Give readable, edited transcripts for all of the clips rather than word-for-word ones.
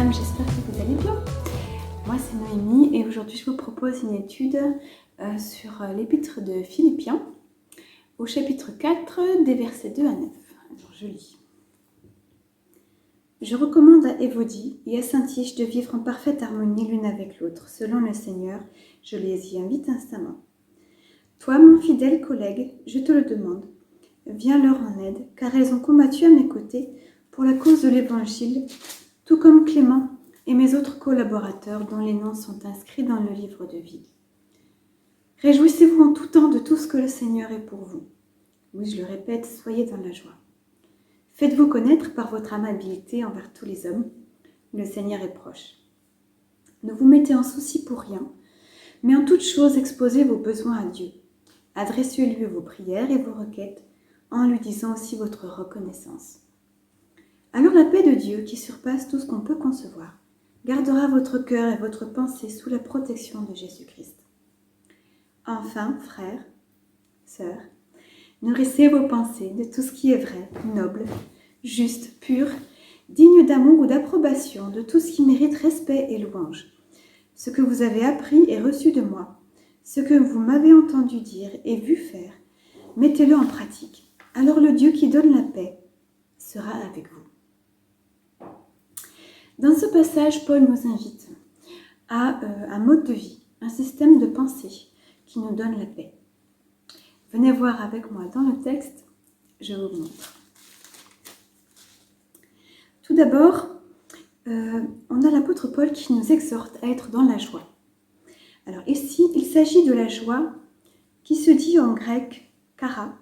Shalom, j'espère que vous allez bien. Moi c'est Noémie et aujourd'hui je vous propose une étude sur l'épître de Philippiens au chapitre 4 des versets 2 à 9. Alors je lis. Je recommande à Évodie et à Syntyche de vivre en parfaite harmonie l'une avec l'autre. Selon le Seigneur, je les y invite instamment. Toi, mon fidèle collègue, je te le demande, viens leur en aide, car elles ont combattu à mes côtés pour la cause de l'Évangile, tout comme Clément et mes autres collaborateurs dont les noms sont inscrits dans le livre de vie. Réjouissez-vous en tout temps de tout ce que le Seigneur est pour vous. Oui, je le répète, soyez dans la joie. Faites-vous connaître par votre amabilité envers tous les hommes. Le Seigneur est proche. Ne vous mettez en souci pour rien, mais en toute chose exposez vos besoins à Dieu. Adressez-lui vos prières et vos requêtes en lui disant aussi votre reconnaissance. Alors la paix de Dieu, qui surpasse tout ce qu'on peut concevoir, gardera votre cœur et votre pensée sous la protection de Jésus-Christ. Enfin, frères, sœurs, nourrissez vos pensées de tout ce qui est vrai, noble, juste, pur, digne d'amour ou d'approbation, de tout ce qui mérite respect et louange. Ce que vous avez appris et reçu de moi, ce que vous m'avez entendu dire et vu faire, mettez-le en pratique. Alors le Dieu qui donne la paix sera avec vous. Dans ce passage, Paul nous invite à un mode de vie, un système de pensée qui nous donne la paix. Venez voir avec moi dans le texte, je vous montre. Tout d'abord, on a l'apôtre Paul qui nous exhorte à être dans la joie. Alors ici, il s'agit de la joie qui se dit en grec « chara »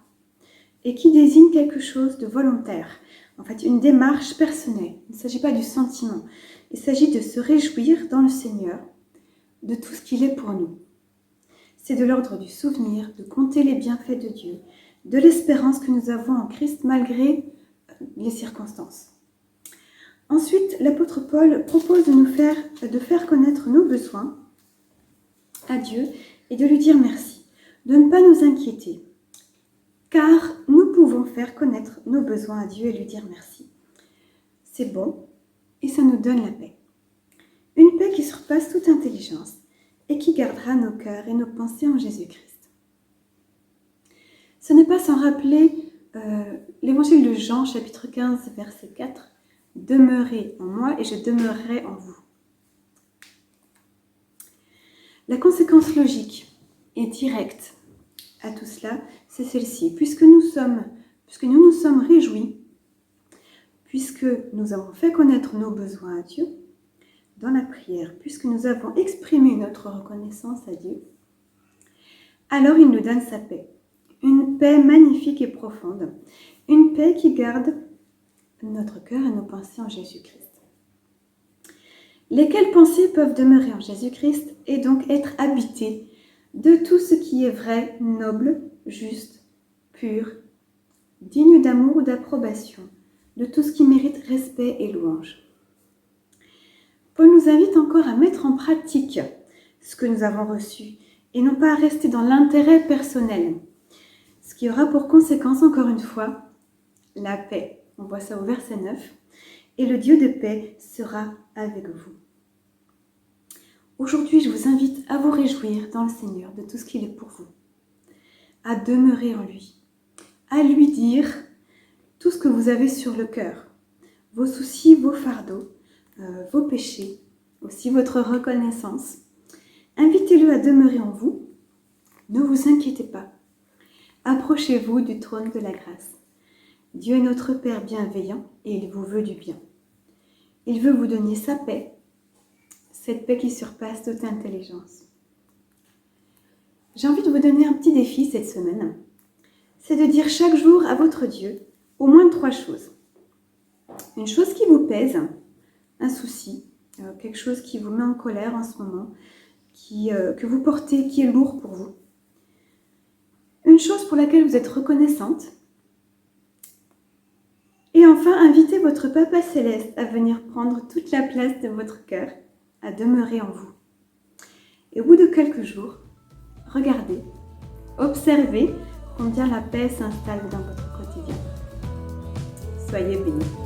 et qui désigne quelque chose de volontaire, en fait une démarche personnelle. Il ne s'agit pas du sentiment, il s'agit de se réjouir dans le Seigneur de tout ce qu'il est pour nous. C'est de l'ordre du souvenir, de compter les bienfaits de Dieu, de l'espérance que nous avons en Christ malgré les circonstances. Ensuite, l'apôtre Paul propose de faire connaître nos besoins à Dieu et de lui dire merci, de ne pas nous inquiéter, car nous pouvons faire connaître nos besoins à Dieu et lui dire merci. C'est bon et ça nous donne la paix. Une paix qui surpasse toute intelligence et qui gardera nos cœurs et nos pensées en Jésus-Christ. Ce n'est pas sans rappeler l'évangile de Jean, chapitre 15, verset 4, « Demeurez en moi et je demeurerai en vous ». La conséquence logique et directe à tout cela, c'est celle-ci. Puisque nous nous sommes réjouis, puisque nous avons fait connaître nos besoins à Dieu dans la prière, puisque nous avons exprimé notre reconnaissance à Dieu, alors il nous donne sa paix. Une paix magnifique et profonde. Une paix qui garde notre cœur et nos pensées en Jésus-Christ. Lesquelles pensées peuvent demeurer en Jésus-Christ et donc être habitées de tout ce qui est vrai, noble, juste, pur, digne d'amour ou d'approbation, de tout ce qui mérite respect et louange. Paul nous invite encore à mettre en pratique ce que nous avons reçu et non pas à rester dans l'intérêt personnel, ce qui aura pour conséquence, encore une fois, la paix. On voit ça au verset 9. Et le Dieu de paix sera avec vous. Aujourd'hui, je vous invite à vous réjouir dans le Seigneur de tout ce qu'il est pour vous, à demeurer en lui, à lui dire tout ce que vous avez sur le cœur, vos soucis, vos fardeaux, vos péchés, aussi votre reconnaissance. Invitez-le à demeurer en vous, ne vous inquiétez pas. Approchez-vous du trône de la grâce. Dieu est notre Père bienveillant et il vous veut du bien. Il veut vous donner sa paix, cette paix qui surpasse toute intelligence. J'ai envie de vous donner un petit défi cette semaine. C'est de dire chaque jour à votre Dieu au moins 3 choses. Une chose qui vous pèse, un souci, quelque chose qui vous met en colère en ce moment, que vous portez, qui est lourd pour vous. Une chose pour laquelle vous êtes reconnaissante. Et enfin, invitez votre Papa Céleste à venir prendre toute la place de votre cœur, à demeurer en vous. Et au bout de quelques jours, regardez, observez combien la paix s'installe dans votre quotidien. Soyez bénis.